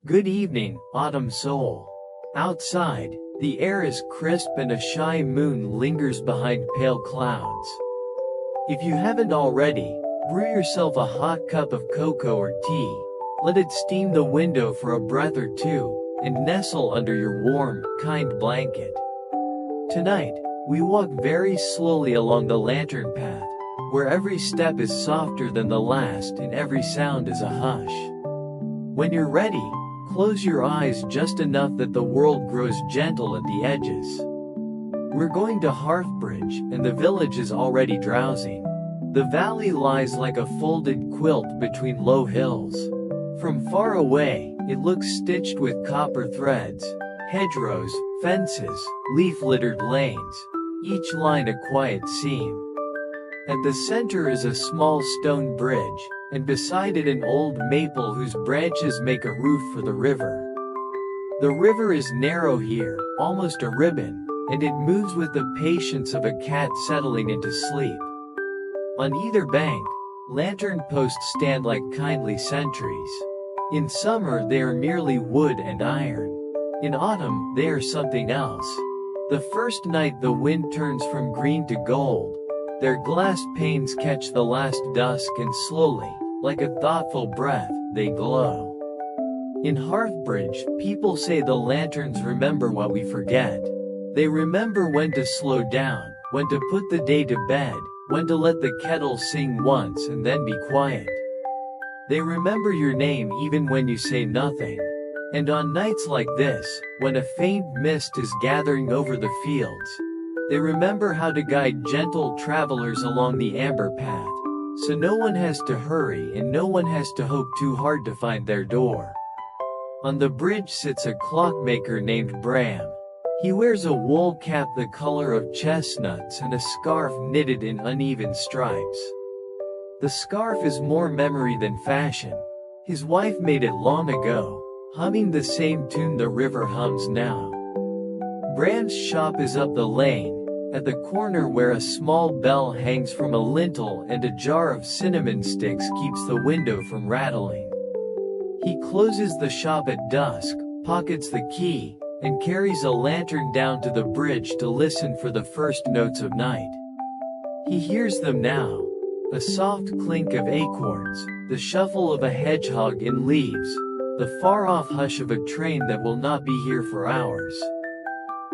Good evening, autumn soul. Outside, the air is crisp and a shy moon lingers behind pale clouds. If you haven't already, brew yourself a hot cup of cocoa or tea, let it steam the window for a breath or two, and nestle under your warm, kind blanket. Tonight, we walk very slowly along the lantern path, where every step is softer than the last and every sound is a hush. When you're ready, close your eyes just enough that the world grows gentle at the edges. We're going to Hearthbridge, and the village is already drowsing. The valley lies like a folded quilt between low hills. From far away, it looks stitched with copper threads, hedgerows, fences, leaf-littered lanes, each line a quiet seam. At the center is a small stone bridge, and beside it an old maple whose branches make a roof for the river. The river is narrow here, almost a ribbon, and it moves with the patience of a cat settling into sleep. On either bank, lantern posts stand like kindly sentries. In summer they are merely wood and iron. In autumn, they are something else. The first night the wind turns from green to gold. Their glass panes catch the last dusk and slowly, like a thoughtful breath, they glow. In Hearthbridge, people say the lanterns remember what we forget. They remember when to slow down, when to put the day to bed, when to let the kettle sing once and then be quiet. They remember your name even when you say nothing. And on nights like this, when a faint mist is gathering over the fields, they remember how to guide gentle travelers along the amber path, so no one has to hurry and no one has to hope too hard to find their door. On the bridge sits a clockmaker named Bram. He wears a wool cap the color of chestnuts and a scarf knitted in uneven stripes. The scarf is more memory than fashion. His wife made it long ago, humming the same tune the river hums now. Bram's shop is up the lane, at the corner where a small bell hangs from a lintel and a jar of cinnamon sticks keeps the window from rattling. He closes the shop at dusk, pockets the key, and carries a lantern down to the bridge to listen for the first notes of night. He hears them now, a soft clink of acorns, the shuffle of a hedgehog in leaves, the far-off hush of a train that will not be here for hours.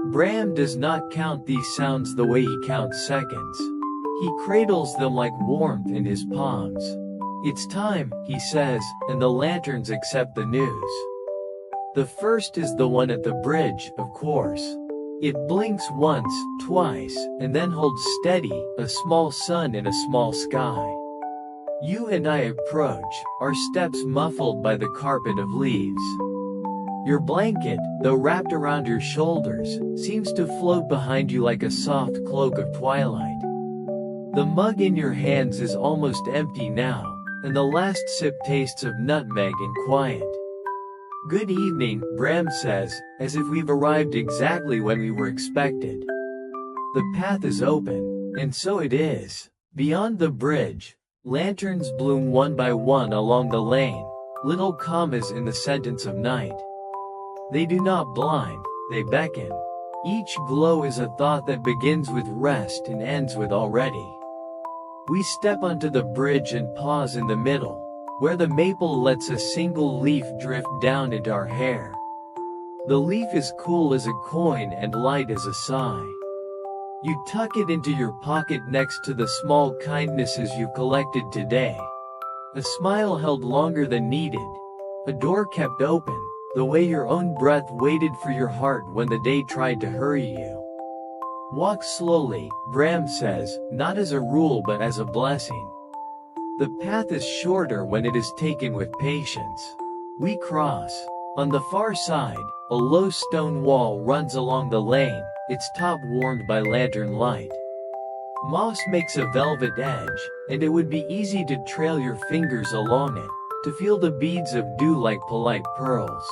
Bram does not count these sounds the way he counts seconds. He cradles them like warmth in his palms. It's time, he says, and the lanterns accept the news. The first is the one at the bridge, of course. It blinks once, twice, and then holds steady, a small sun in a small sky. You and I approach, our steps muffled by the carpet of leaves. Your blanket, though wrapped around your shoulders, seems to float behind you like a soft cloak of twilight. The mug in your hands is almost empty now, and the last sip tastes of nutmeg and quiet. Good evening, Bram says, as if we've arrived exactly when we were expected. The path is open, and so it is. Beyond the bridge, lanterns bloom one by one along the lane, little commas in the sentence of night. They do not blind, they beckon. Each glow is a thought that begins with rest and ends with already. We step onto the bridge and pause in the middle, where the maple lets a single leaf drift down into our hair. The leaf is cool as a coin and light as a sigh. You tuck it into your pocket next to the small kindnesses you've collected today. A smile held longer than needed. A door kept open, the way your own breath waited for your heart when the day tried to hurry you. Walk slowly, Bram says, not as a rule but as a blessing. The path is shorter when it is taken with patience. We cross. On the far side, a low stone wall runs along the lane, its top warmed by lantern light. Moss makes a velvet edge, and it would be easy to trail your fingers along it, to feel the beads of dew like polite pearls.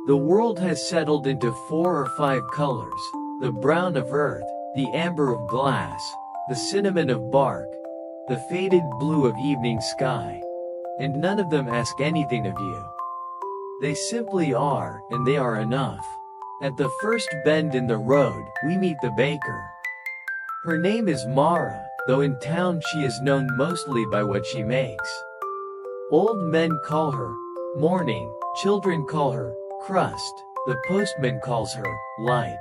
The world has settled into 4 or 5 colors, the brown of earth, the amber of glass, the cinnamon of bark, the faded blue of evening sky, and none of them ask anything of you. They simply are, and they are enough. At the first bend in the road, we meet the baker. Her name is Mara, though in town she is known mostly by what she makes. Old men call her Morning, children call her Crust, the postman calls her Light.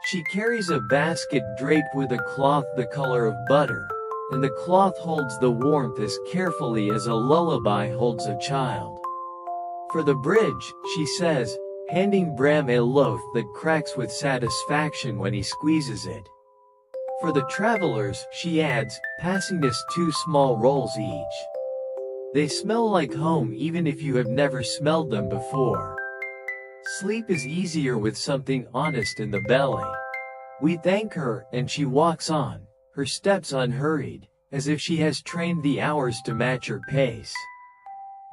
She carries a basket draped with a cloth the color of butter, and the cloth holds the warmth as carefully as a lullaby holds a child. For the bridge, she says, handing Bram a loaf that cracks with satisfaction when he squeezes it. For the travelers, she adds, passing us 2 small rolls each. They smell like home even if you have never smelled them before. Sleep is easier with something honest in the belly. We thank her, and she walks on, her steps unhurried, as if she has trained the hours to match her pace.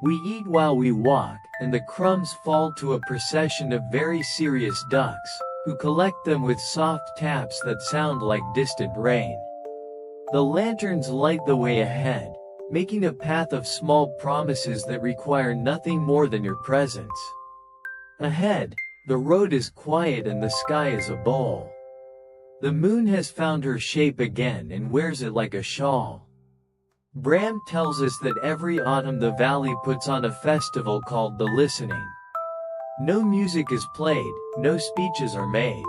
We eat while we walk, and the crumbs fall to a procession of very serious ducks, who collect them with soft taps that sound like distant rain. The lanterns light the way ahead, making a path of small promises that require nothing more than your presence. Ahead, the road is quiet and the sky is a bowl. The moon has found her shape again and wears it like a shawl. Bram tells us that every autumn the valley puts on a festival called the listening. No music is played, no speeches are made.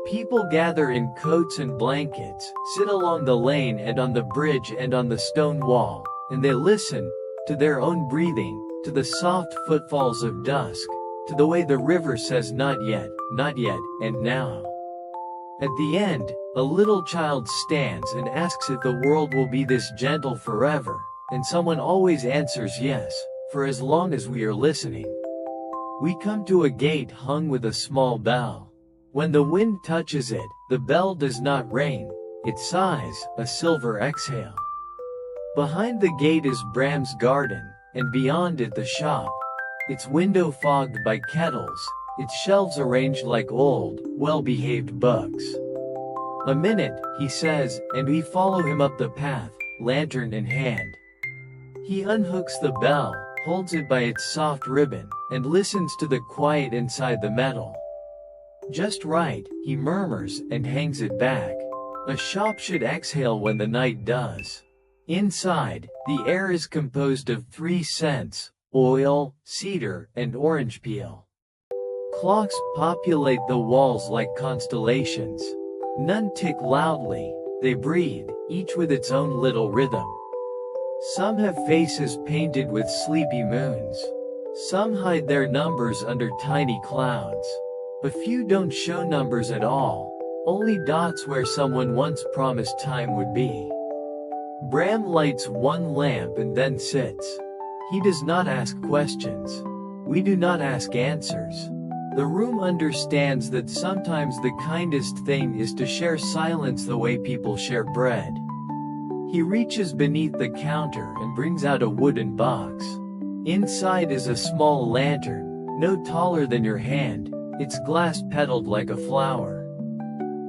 People gather in coats and blankets, sit along the lane and on the bridge and on the stone wall, and they listen, to their own breathing, to the soft footfalls of dusk, to the way the river says not yet, and now. At the end, a little child stands and asks if the world will be this gentle forever, and someone always answers yes, for as long as we are listening. We come to a gate hung with a small bell. When the wind touches it, the bell does not ring, it sighs, a silver exhale. Behind the gate is Bram's garden, and beyond it the shop, its window fogged by kettles, its shelves arranged like old, well-behaved books. A minute, he says, and we follow him up the path, lantern in hand. He unhooks the bell, holds it by its soft ribbon, and listens to the quiet inside the metal. Just right, he murmurs, and hangs it back. A shop should exhale when the night does. Inside, the air is composed of 3 scents: oil, cedar, and orange peel. Clocks populate the walls like constellations. None tick loudly, they breathe, each with its own little rhythm. Some have faces painted with sleepy moons. Some hide their numbers under tiny clouds. A few don't show numbers at all, only dots where someone once promised time would be. Bram lights 1 lamp and then sits. He does not ask questions. We do not ask answers. The room understands that sometimes the kindest thing is to share silence the way people share bread. He reaches beneath the counter and brings out a wooden box. Inside is a small lantern, no taller than your hand, its glass petaled like a flower.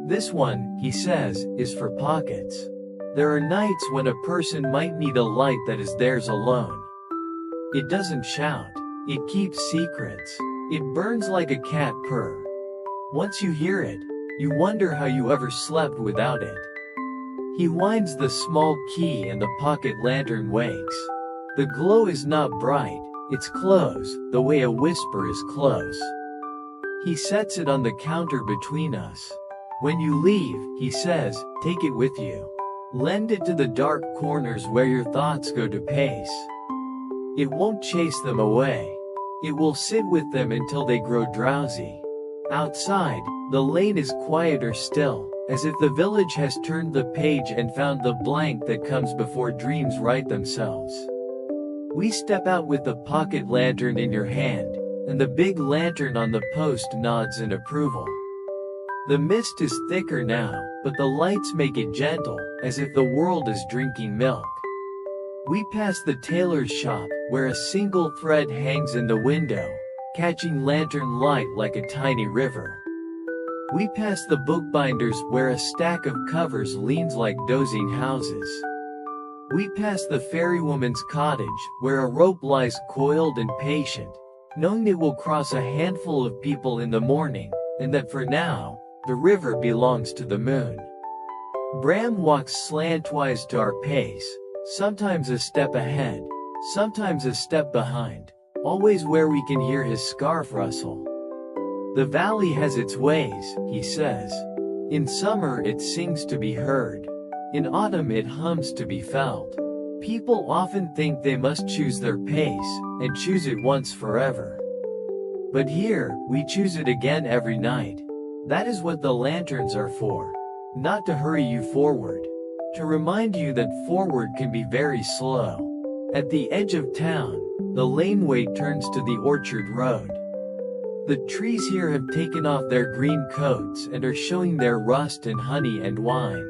This one, he says, is for pockets. There are nights when a person might need a light that is theirs alone. It doesn't shout. It keeps secrets. It burns like a cat purr. Once you hear it, you wonder how you ever slept without it. He winds the small key and the pocket lantern wakes. The glow is not bright, it's close, the way a whisper is close. He sets it on the counter between us. When you leave, he says, take it with you. Lend it to the dark corners where your thoughts go to pace. It won't chase them away. It will sit with them until they grow drowsy. Outside, the lane is quieter still, as if the village has turned the page and found the blank that comes before dreams write themselves. We step out with the pocket lantern in your hand, and the big lantern on the post nods in approval. The mist is thicker now, but the lights make it gentle, as if the world is drinking milk. We pass the tailor's shop, where a single thread hangs in the window, catching lantern light like a tiny river. We pass the bookbinder's, where a stack of covers leans like dozing houses. We pass the ferrywoman's cottage, where a rope lies coiled and patient, knowing it will cross a handful of people in the morning, and that for now, the river belongs to the moon. Bram walks slantwise to our pace, sometimes a step ahead, sometimes a step behind, always where we can hear his scarf rustle. The valley has its ways, he says. In summer it sings to be heard. In autumn it hums to be felt. People often think they must choose their pace, and choose it once forever. But here, we choose it again every night. That is what the lanterns are for. Not to hurry you forward. To remind you that forward can be very slow. At the edge of town, the laneway turns to the orchard road. The trees here have taken off their green coats and are showing their rust in honey and wine.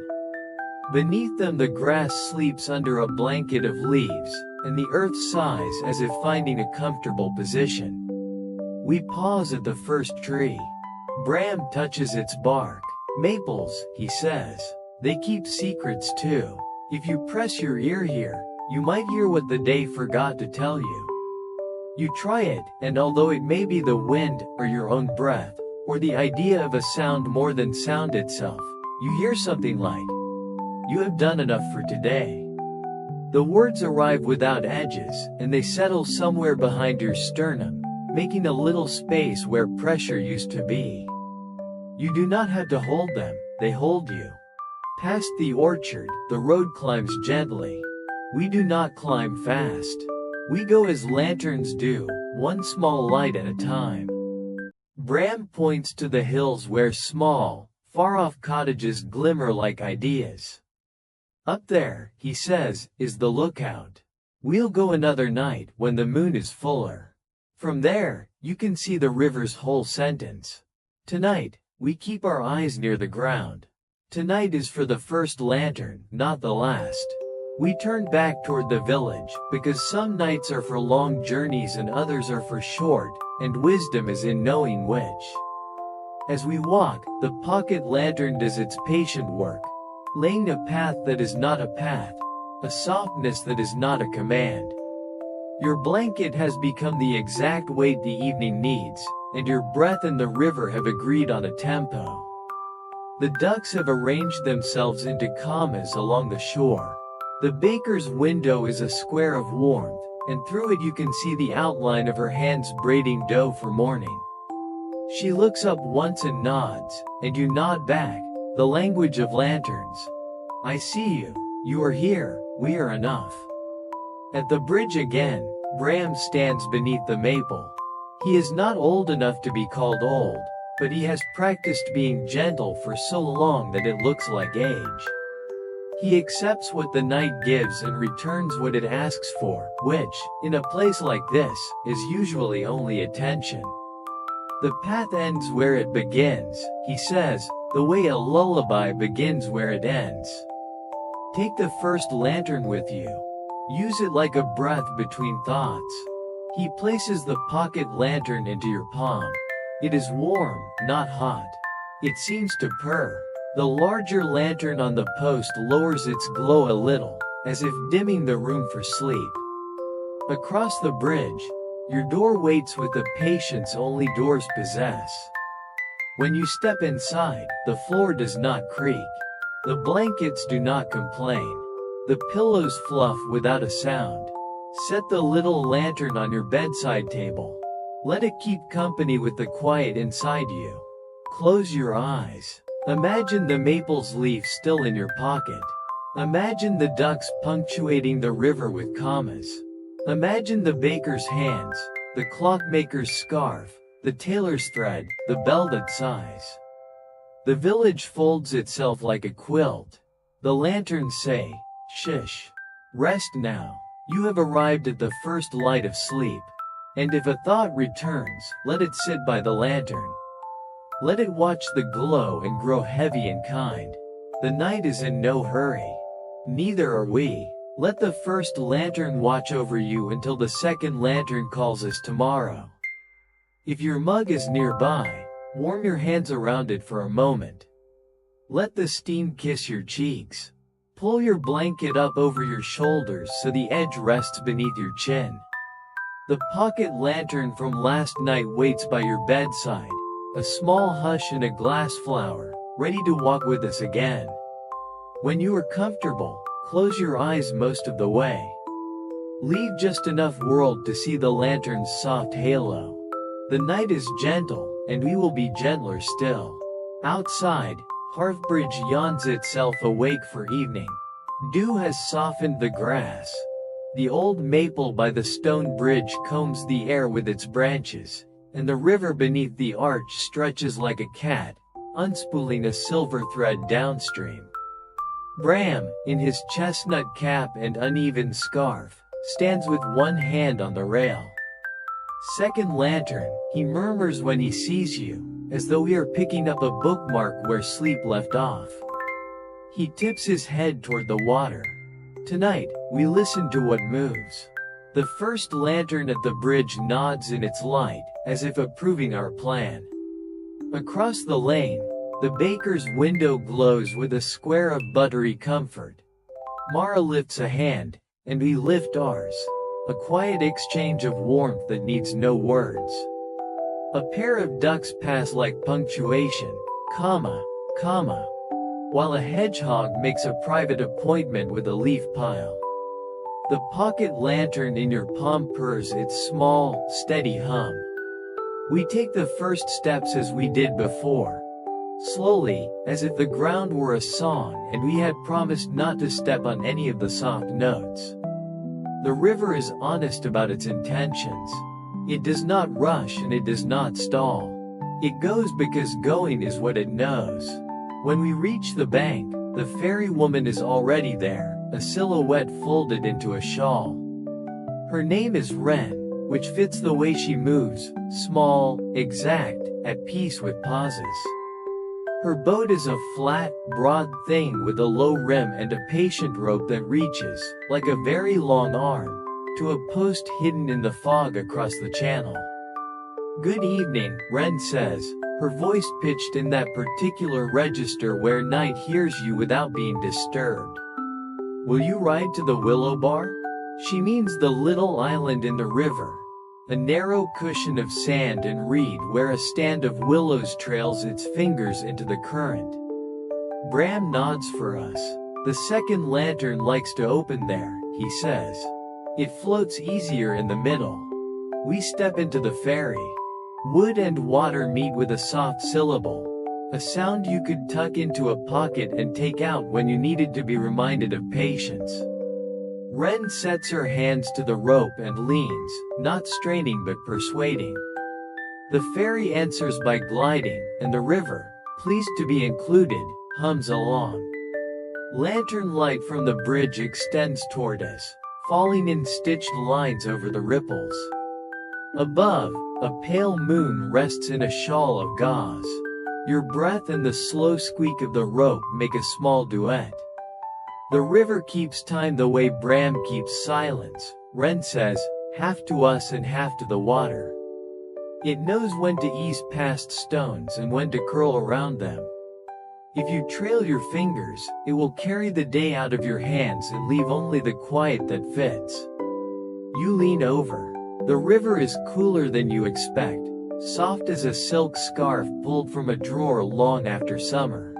Beneath them the grass sleeps under a blanket of leaves, and the earth sighs as if finding a comfortable position. We pause at the first tree. Bram touches its bark. Maples, he says. They keep secrets too. If you press your ear here, you might hear what the day forgot to tell you. You try it, and although it may be the wind, or your own breath, or the idea of a sound more than sound itself, you hear something like, "You have done enough for today." The words arrive without edges, and they settle somewhere behind your sternum, making a little space where pressure used to be. You do not have to hold them, they hold you. Past the orchard, the road climbs gently. We do not climb fast. We go as lanterns do, one small light at a time. Bram points to the hills where small, far-off cottages glimmer like ideas. Up there, he says, is the lookout. We'll go another night when the moon is fuller. From there, you can see the river's whole sentence. Tonight, we keep our eyes near the ground. Tonight is for the first lantern, not the last. We turn back toward the village, because some nights are for long journeys and others are for short, and wisdom is in knowing which. As we walk, the pocket lantern does its patient work, laying a path that is not a path, a softness that is not a command. Your blanket has become the exact weight the evening needs, and your breath and the river have agreed on a tempo. The ducks have arranged themselves into commas along the shore. The baker's window is a square of warmth, and through it you can see the outline of her hands braiding dough for morning. She looks up once and nods, and you nod back, the language of lanterns. I see you, you are here, we are enough. At the bridge again, Bram stands beneath the maple. He is not old enough to be called old, but he has practiced being gentle for so long that it looks like age. He accepts what the night gives and returns what it asks for, which, in a place like this, is usually only attention. The path ends where it begins, he says, the way a lullaby begins where it ends. Take the first lantern with you. Use it like a breath between thoughts. He places the pocket lantern into your palm. It is warm, not hot. It seems to purr. The larger lantern on the post lowers its glow a little, as if dimming the room for sleep. Across the bridge, your door waits with the patience only doors possess. When you step inside, the floor does not creak. The blankets do not complain. The pillows fluff without a sound. Set the little lantern on your bedside table. Let it keep company with the quiet inside you. Close your eyes. Imagine the maple's leaf still in your pocket. Imagine the ducks punctuating the river with commas. Imagine the baker's hands, the clockmaker's scarf, the tailor's thread, the bell that sighs. The village folds itself like a quilt. The lanterns say, "Shush. Rest now. You have arrived at the first light of sleep." And if a thought returns, let it sit by the lantern. Let it watch the glow and grow heavy and kind. The night is in no hurry. Neither are we. Let the first lantern watch over you until the second lantern calls us tomorrow. If your mug is nearby, warm your hands around it for a moment. Let the steam kiss your cheeks. Pull your blanket up over your shoulders so the edge rests beneath your chin. The pocket lantern from last night waits by your bedside, a small hush and a glass flower, ready to walk with us again. When you are comfortable, close your eyes most of the way. Leave just enough world to see the lantern's soft halo. The night is gentle, and we will be gentler still. Outside, Hearthbridge yawns itself awake for evening. Dew has softened the grass. The old maple by the stone bridge combs the air with its branches, and the river beneath the arch stretches like a cat, unspooling a silver thread downstream. Bram, in his chestnut cap and uneven scarf, stands with one hand on the rail. Second lantern, he murmurs when he sees you, as though we are picking up a bookmark where sleep left off. He tips his head toward the water. Tonight, we listen to what moves. The first lantern at the bridge nods in its light, as if approving our plan. Across the lane, the baker's window glows with a square of buttery comfort. Mara lifts a hand, and we lift ours. A quiet exchange of warmth that needs no words. A pair of ducks pass like punctuation, comma, comma, while a hedgehog makes a private appointment with a leaf pile. The pocket lantern in your palm purrs its small, steady hum. We take the first steps as we did before. Slowly, as if the ground were a song and we had promised not to step on any of the soft notes. The river is honest about its intentions. It does not rush and it does not stall. It goes because going is what it knows. When we reach the bank, the fairy woman is already there, a silhouette folded into a shawl. Her name is Wren, which fits the way she moves, small, exact, at peace with pauses. Her boat is a flat, broad thing with a low rim and a patient rope that reaches, like a very long arm, to a post hidden in the fog across the channel. "Good evening," Wren says, her voice pitched in that particular register where night hears you without being disturbed. "Will you ride to the willow bar?" She means the little island in the river. A narrow cushion of sand and reed where a stand of willows trails its fingers into the current. Bram nods for us. "The second lantern likes to open there," he says. "It floats easier in the middle." We step into the ferry. Wood and water meet with a soft syllable, a sound you could tuck into a pocket and take out when you needed to be reminded of patience. Wren sets her hands to the rope and leans, not straining but persuading. The ferry answers by gliding, and the river, pleased to be included, hums along. Lantern light from the bridge extends toward us, falling in stitched lines over the ripples. Above, a pale moon rests in a shawl of gauze. Your breath and the slow squeak of the rope make a small duet. "The river keeps time the way Bram keeps silence," Wren says, half to us and half to the water. "It knows when to ease past stones and when to curl around them. If you trail your fingers, it will carry the day out of your hands and leave only the quiet that fits." You lean over. The river is cooler than you expect, soft as a silk scarf pulled from a drawer long after summer.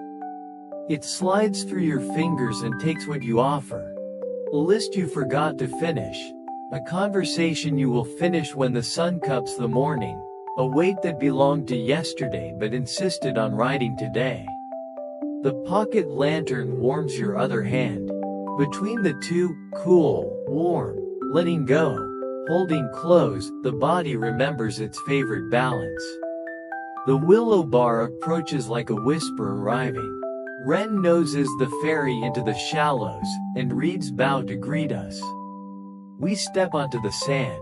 It slides through your fingers and takes what you offer. A list you forgot to finish. A conversation you will finish when the sun cups the morning. A weight that belonged to yesterday but insisted on riding today. The pocket lantern warms your other hand. Between the two, cool, warm, letting go, holding close, the body remembers its favorite balance. The willow bar approaches like a whisper arriving. Wren noses the ferry into the shallows, and reeds bow to greet us. We step onto the sand.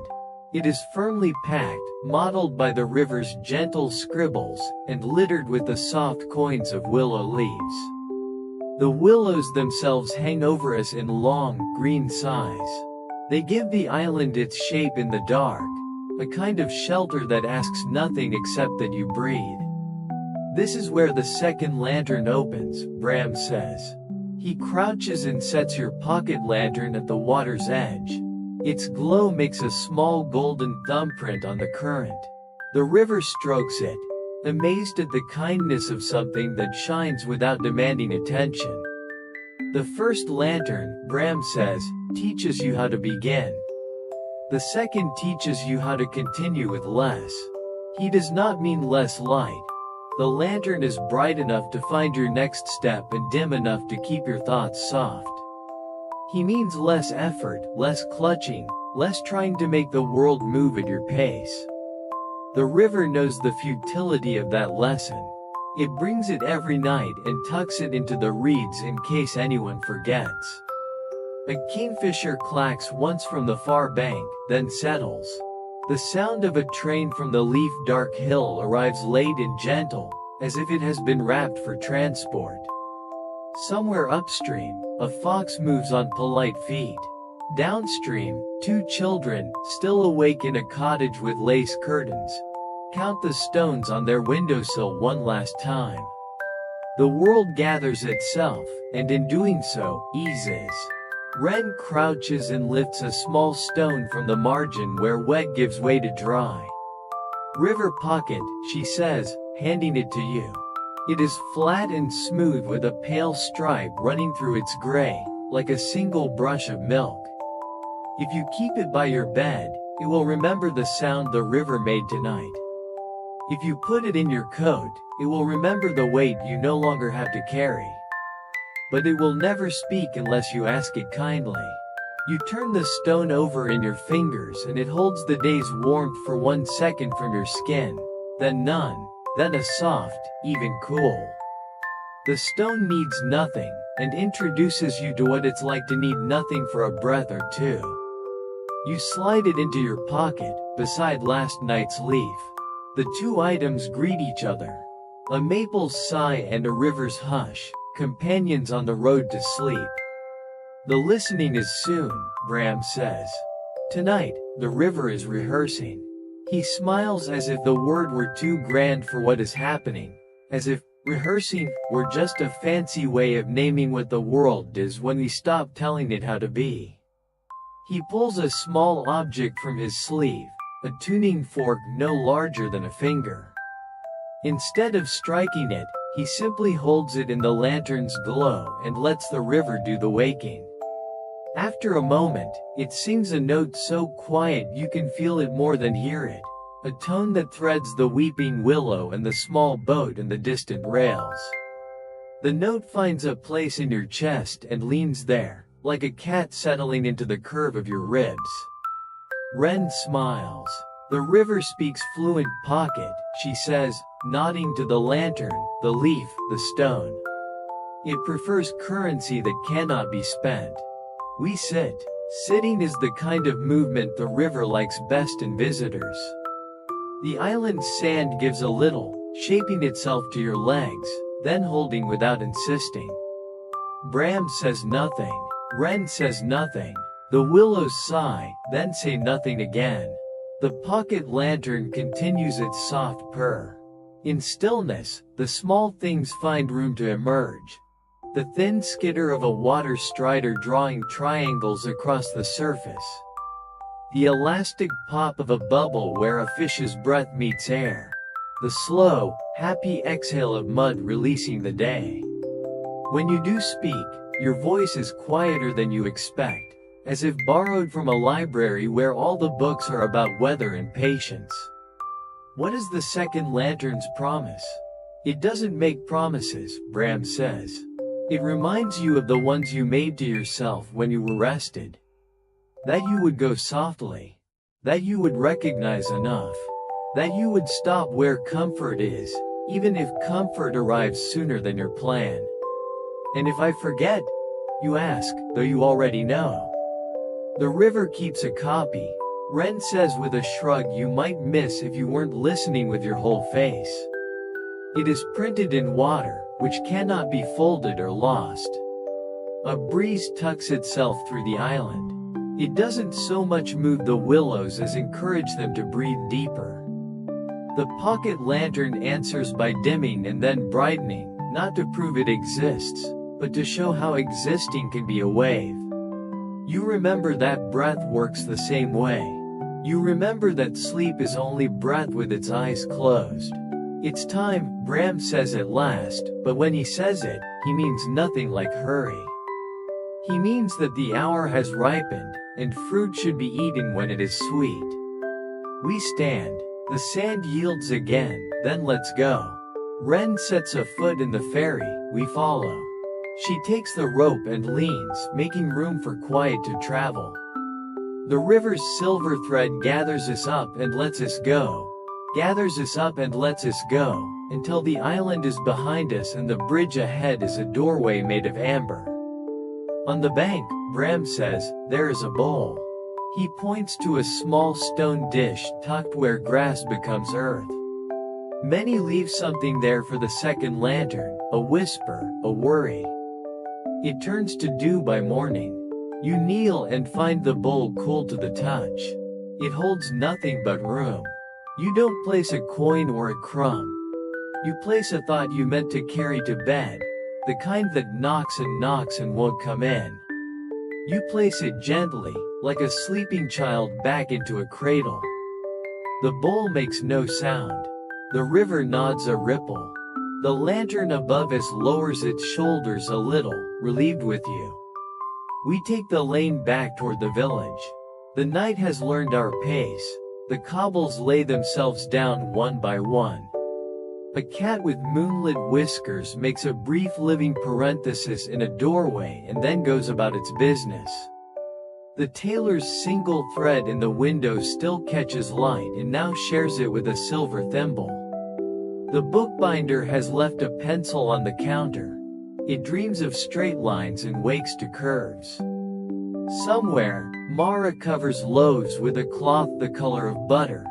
It is firmly packed, mottled by the river's gentle scribbles, and littered with the soft coins of willow leaves. The willows themselves hang over us in long, green sighs. They give the island its shape in the dark, a kind of shelter that asks nothing except that you breathe. "This is where the second lantern opens," Bram says. He crouches and sets your pocket lantern at the water's edge. Its glow makes a small golden thumbprint on the current. The river strokes it, amazed at the kindness of something that shines without demanding attention. The first lantern, Bram says, teaches you how to begin. The second teaches you how to continue with less. He does not mean less light. The lantern is bright enough to find your next step and dim enough to keep your thoughts soft. He means less effort, less clutching, less trying to make the world move at your pace. The river knows the futility of that lesson. It brings it every night and tucks it into the reeds in case anyone forgets. A kingfisher clacks once from the far bank, then settles. The sound of a train from the leaf-dark hill arrives late and gentle, as if it has been wrapped for transport. Somewhere upstream, a fox moves on polite feet. Downstream, two children, still awake in a cottage with lace curtains, count the stones on their windowsill one last time. The world gathers itself, and in doing so, eases. Wren crouches and lifts a small stone from the margin where wet gives way to dry. River pocket, she says, handing it to you. It is flat and smooth with a pale stripe running through its gray, like a single brush of milk. If you keep it by your bed, it will remember the sound the river made tonight. If you put it in your coat, it will remember the weight you no longer have to carry. But it will never speak unless you ask it kindly. You turn the stone over in your fingers and it holds the day's warmth for 1 second from your skin, then none, then a soft, even cool. The stone needs nothing, and introduces you to what it's like to need nothing for a breath or two. You slide it into your pocket, beside last night's leaf. The two items greet each other. A maple's sigh and a river's hush, companions on the road to sleep. The listening is soon, Bram says. Tonight, the river is rehearsing. He smiles as if the word were too grand for what is happening, as if rehearsing were just a fancy way of naming what the world is when we stop telling it how to be. He pulls a small object from his sleeve, a tuning fork no larger than a finger. Instead of striking it, he simply holds it in the lantern's glow and lets the river do the waking. After a moment, it sings a note so quiet you can feel it more than hear it, a tone that threads the weeping willow and the small boat and the distant rails. The note finds a place in your chest and leans there, like a cat settling into the curve of your ribs. Wren smiles. The river speaks fluent pocket, she says, nodding to the lantern, the leaf, the stone. It prefers currency that cannot be spent. We sit. Sitting is the kind of movement the river likes best in visitors. The island's sand gives a little, shaping itself to your legs, then holding without insisting. Bram says nothing. Wren says nothing. The willows sigh, then say nothing again. The pocket lantern continues its soft purr. In stillness, the small things find room to emerge. The thin skitter of a water strider drawing triangles across the surface. The elastic pop of a bubble where a fish's breath meets air. The slow, happy exhale of mud releasing the day. When you do speak, your voice is quieter than you expect, as if borrowed from a library where all the books are about weather and patience. What is the second lantern's promise? It doesn't make promises, Bram says. It reminds you of the ones you made to yourself when you were rested. That you would go softly. That you would recognize enough. That you would stop where comfort is, even if comfort arrives sooner than your plan. And if I forget? You ask, though you already know. The river keeps a copy, Wren says with a shrug you might miss if you weren't listening with your whole face. It is printed in water, which cannot be folded or lost. A breeze tucks itself through the island. It doesn't so much move the willows as encourage them to breathe deeper. The pocket lantern answers by dimming and then brightening, not to prove it exists, but to show how existing can be a wave. You remember that breath works the same way. You remember that sleep is only breath with its eyes closed. It's time, Bram says at last, but when he says it, he means nothing like hurry. He means that the hour has ripened, and fruit should be eaten when it is sweet. We stand. The sand yields again, then let's go. Wren sets a foot in the ferry, we follow. She takes the rope and leans, making room for quiet to travel. The river's silver thread gathers us up and lets us go. Gathers us up and lets us go, until the island is behind us and the bridge ahead is a doorway made of amber. On the bank, Bram says, there is a bowl. He points to a small stone dish tucked where grass becomes earth. Many leave something there for the second lantern, a whisper, a worry. It turns to dew by morning. You kneel and find the bowl cool to the touch. It holds nothing but room. You don't place a coin or a crumb. You place a thought you meant to carry to bed, the kind that knocks and won't come in. You place it gently, like a sleeping child back into a cradle. The bowl makes no sound. The river nods a ripple. The lantern above us lowers its shoulders a little, relieved with you. We take the lane back toward the village. The night has learned our pace. The cobbles lay themselves down one by one. A cat with moonlit whiskers makes a brief living parenthesis in a doorway and then goes about its business. The tailor's single thread in the window still catches light and now shares it with a silver thimble. The bookbinder has left a pencil on the counter. It dreams of straight lines and wakes to curves. Somewhere, Mara covers loaves with a cloth the color of butter.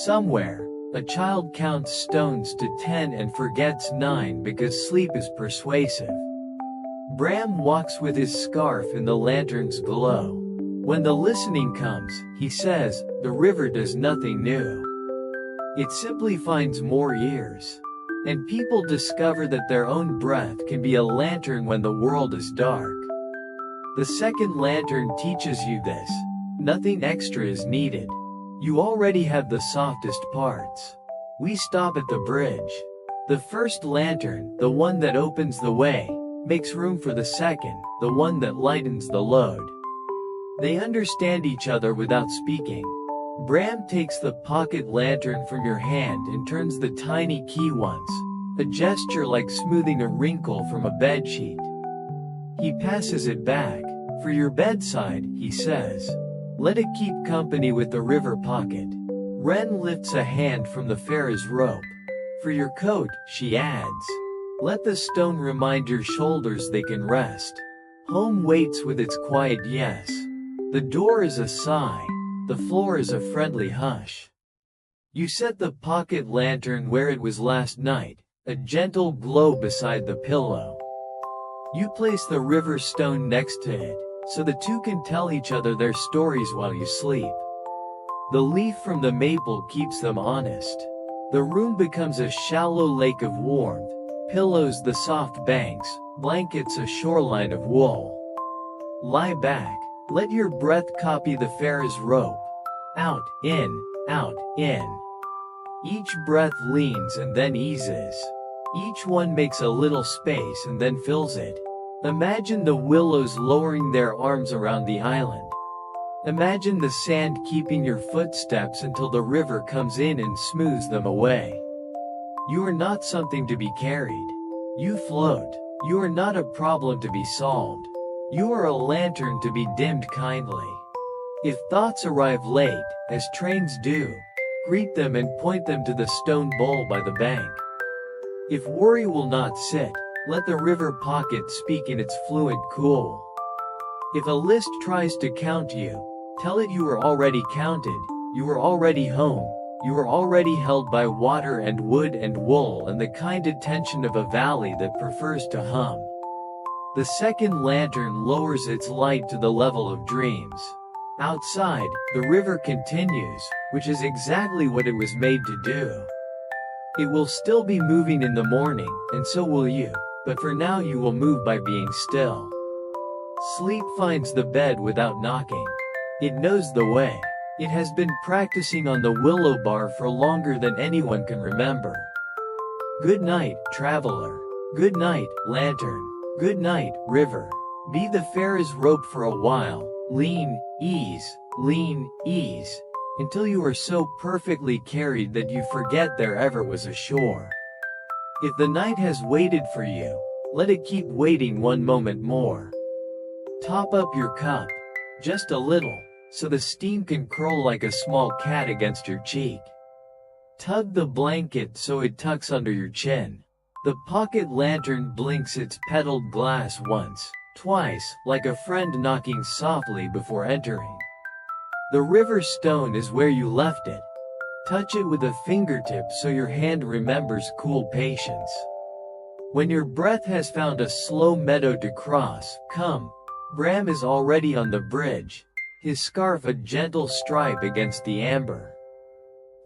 Somewhere, a child counts stones to 10 and forgets 9 because sleep is persuasive. Bram walks with his scarf in the lantern's glow. When the listening comes, he says, the river does nothing new. It simply finds more ears. And people discover that their own breath can be a lantern when the world is dark. The second lantern teaches you this. Nothing extra is needed. You already have the softest parts. We stop at the bridge. The first lantern, the one that opens the way, makes room for the second, the one that lightens the load. They understand each other without speaking. Bram takes the pocket lantern from your hand and turns the tiny key once, a gesture like smoothing a wrinkle from a bedsheet. He passes it back. For your bedside, he says. Let it keep company with the river pocket. Wren lifts a hand from the ferry's rope. For your coat, she adds. Let the stone remind your shoulders they can rest. Home waits with its quiet yes. The door is a sigh. The floor is a friendly hush. You set the pocket lantern where it was last night, a gentle glow beside the pillow. You place the river stone next to it, so the two can tell each other their stories while you sleep. The leaf from the maple keeps them honest. The room becomes a shallow lake of warmth, pillows the soft banks, blankets a shoreline of wool. Lie back, let your breath copy the ferry's rope. Out, in, out, in. Each breath leans and then eases. Each one makes a little space and then fills it. Imagine the willows lowering their arms around the island. Imagine the sand keeping your footsteps until the river comes in and smooths them away. You are not something to be carried. You float. You are not a problem to be solved. You are a lantern to be dimmed kindly. If thoughts arrive late, as trains do, greet them and point them to the stone bowl by the bank. If worry will not sit, let the river pocket speak in its fluent cool. If a list tries to count you, tell it you are already counted, you are already home, you are already held by water and wood and wool and the kind attention of a valley that prefers to hum. The second lantern lowers its light to the level of dreams. Outside, the river continues, which is exactly what it was made to do. It will still be moving in the morning, and so will you, but for now you will move by being still. Sleep finds the bed without knocking. It knows the way. It has been practicing on the willow bar for longer than anyone can remember. Good night, traveler. Good night, lantern. Good night, river. Be the Pharaoh's rope for a while. Lean, ease, until you are so perfectly carried that you forget there ever was a shore. If the night has waited for you, let it keep waiting one moment more. Top up your cup, just a little, so the steam can curl like a small cat against your cheek. Tug the blanket so it tucks under your chin. The pocket lantern blinks its petaled glass once, twice, like a friend knocking softly before entering. The river stone is where you left it. Touch it with a fingertip so your hand remembers cool patience. When your breath has found a slow meadow to cross, come. Bram is already on the bridge, his scarf a gentle stripe against the amber.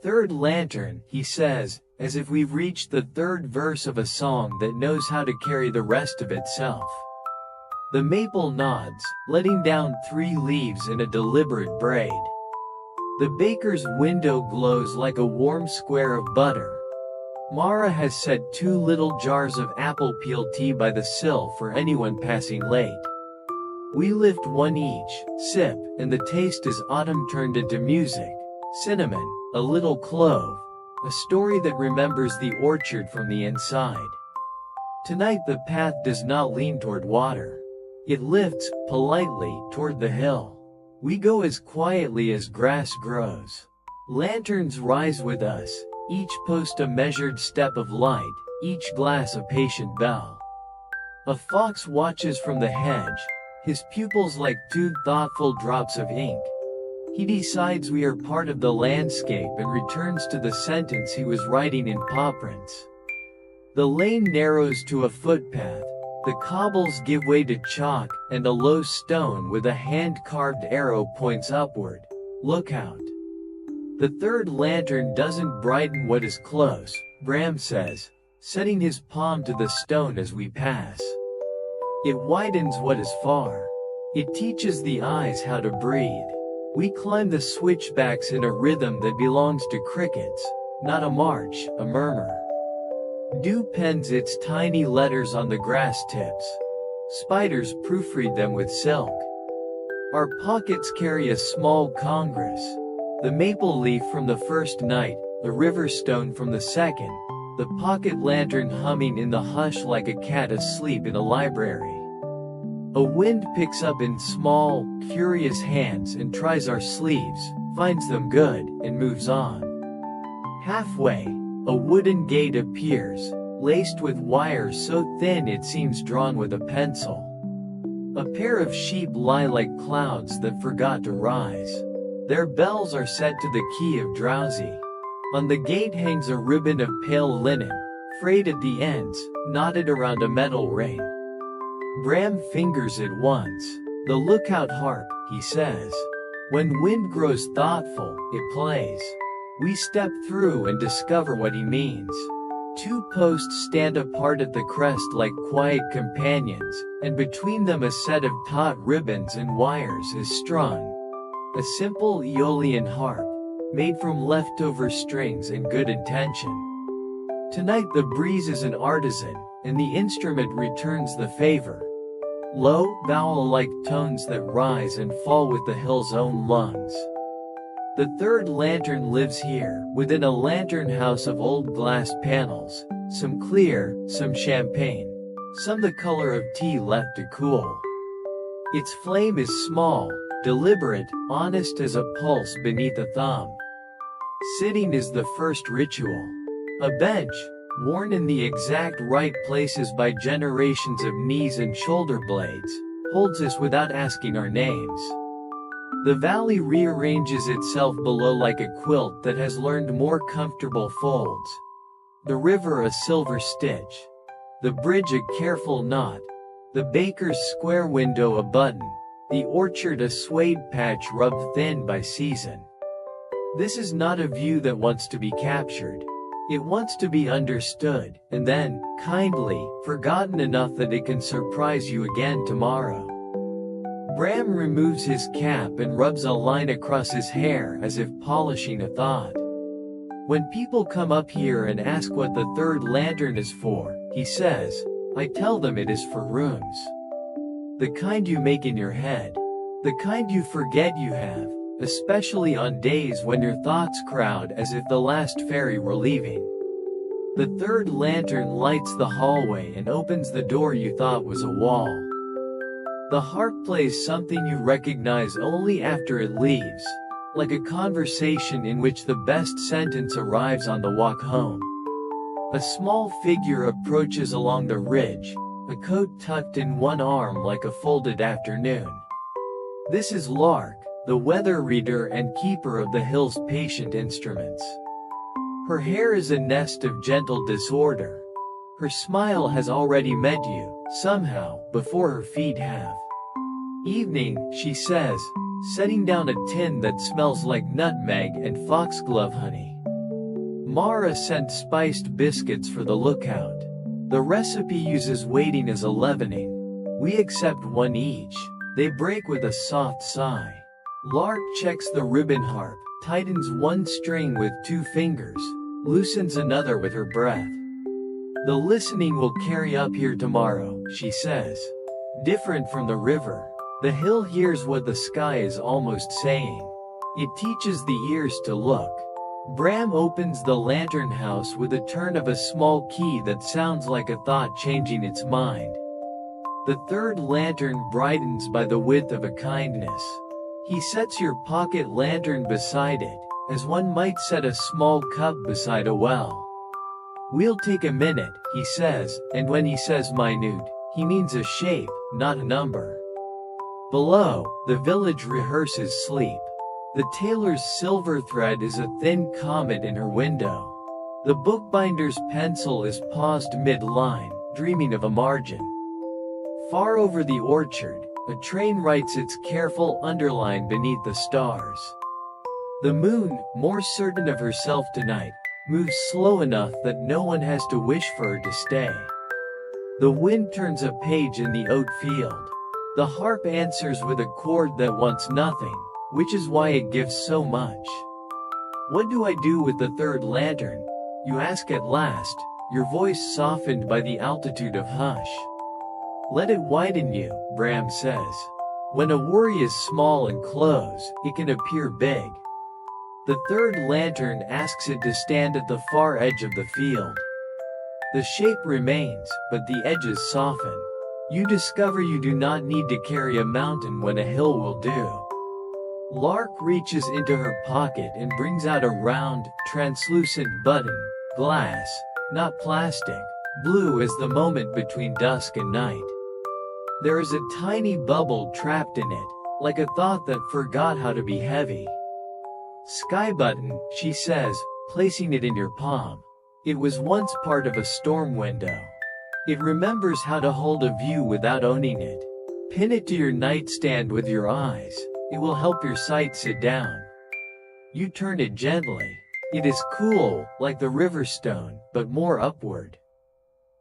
Third lantern, he says, as if we've reached the third verse of a song that knows how to carry the rest of itself. The maple nods, letting down 3 leaves in a deliberate braid. The baker's window glows like a warm square of butter. Mara has set 2 little jars of apple peel tea by the sill for anyone passing late. We lift one each, sip, and the taste is autumn turned into music. Cinnamon, a little clove, a story that remembers the orchard from the inside. Tonight the path does not lean toward water. It lifts, politely, toward the hill. We go as quietly as grass grows. Lanterns rise with us, each post a measured step of light, each glass a patient bell. A fox watches from the hedge, his pupils like 2 thoughtful drops of ink. He decides we are part of the landscape and returns to the sentence he was writing in paw prints. The lane narrows to a footpath, the cobbles give way to chalk, and a low stone with a hand-carved arrow points upward. Look out. The third lantern doesn't brighten what is close, Bram says, setting his palm to the stone as we pass. It widens what is far. It teaches the eyes how to breathe. We climb the switchbacks in a rhythm that belongs to crickets, not a march, a murmur. Dew pens its tiny letters on the grass tips. Spiders proofread them with silk. Our pockets carry a small congress. The maple leaf from the first night, the river stone from the second, the pocket lantern humming in the hush like a cat asleep in a library. A wind picks up in small, curious hands and tries our sleeves, finds them good, and moves on. Halfway, a wooden gate appears, laced with wire so thin it seems drawn with a pencil. A pair of sheep lie like clouds that forgot to rise. Their bells are set to the key of drowsy. On the gate hangs a ribbon of pale linen, frayed at the ends, knotted around a metal ring. Bram fingers it once. The lookout harp, he says. When wind grows thoughtful, it plays. We step through and discover what he means. 2 posts stand apart at the crest like quiet companions, and between them a set of taut ribbons and wires is strung. A simple Aeolian harp, made from leftover strings and good intention. Tonight the breeze is an artisan, and the instrument returns the favor. Low, vowel-like tones that rise and fall with the hill's own lungs. The third lantern lives here, within a lantern house of old glass panels, some clear, some champagne, some the color of tea left to cool. Its flame is small, deliberate, honest as a pulse beneath a thumb. Sitting is the first ritual. A bench, worn in the exact right places by generations of knees and shoulder blades, holds us without asking our names. The valley rearranges itself below like a quilt that has learned more comfortable folds. The river a silver stitch. The bridge a careful knot. The baker's square window a button. The orchard a suede patch rubbed thin by season. This is not a view that wants to be captured. It wants to be understood, and then, kindly, forgotten enough that it can surprise you again tomorrow. Bram removes his cap and rubs a line across his hair as if polishing a thought. When people come up here and ask what the third lantern is for, he says, I tell them it is for rooms. The kind you make in your head. The kind you forget you have, especially on days when your thoughts crowd as if the last ferry were leaving. The third lantern lights the hallway and opens the door you thought was a wall. The harp plays something you recognize only after it leaves, like a conversation in which the best sentence arrives on the walk home. A small figure approaches along the ridge, a coat tucked in one arm like a folded afternoon. This is Lark, the weather reader and keeper of the hill's patient instruments. Her hair is a nest of gentle disorder. Her smile has already met you, somehow, before her feet have. Evening, she says, setting down a tin that smells like nutmeg and foxglove honey. Mara sent spiced biscuits for the lookout. The recipe uses waiting as a leavening. We accept one each. They break with a soft sigh. Lark checks the ribbon harp, tightens one string with 2 fingers, loosens another with her breath. The listening will carry up here tomorrow, she says. Different from the river. The hill hears what the sky is almost saying. It teaches the ears to look. Bram opens the lantern house with a turn of a small key that sounds like a thought changing its mind. The third lantern brightens by the width of a kindness. He sets your pocket lantern beside it, as one might set a small cup beside a well. We'll take a minute, he says, and when he says minute, he means a shape, not a number. Below, the village rehearses sleep. The tailor's silver thread is a thin comet in her window. The bookbinder's pencil is paused mid-line, dreaming of a margin. Far over the orchard, a train writes its careful underline beneath the stars. The moon, more certain of herself tonight, moves slow enough that no one has to wish for her to stay. The wind turns a page in the oat field. The harp answers with a chord that wants nothing, which is why it gives so much. What do I do with the third lantern? You ask at last, your voice softened by the altitude of hush. Let it widen you, Bram says. When a worry is small and close, it can appear big. The third lantern asks it to stand at the far edge of the field. The shape remains, but the edges soften. You discover you do not need to carry a mountain when a hill will do. Lark reaches into her pocket and brings out a round, translucent button, glass, not plastic, blue as the moment between dusk and night. There is a tiny bubble trapped in it, like a thought that forgot how to be heavy. Sky button, she says, placing it in your palm. It was once part of a storm window. It remembers how to hold a view without owning it. Pin it to your nightstand with your eyes. It will help your sight sit down. You turn it gently. It is cool, like the river stone, but more upward.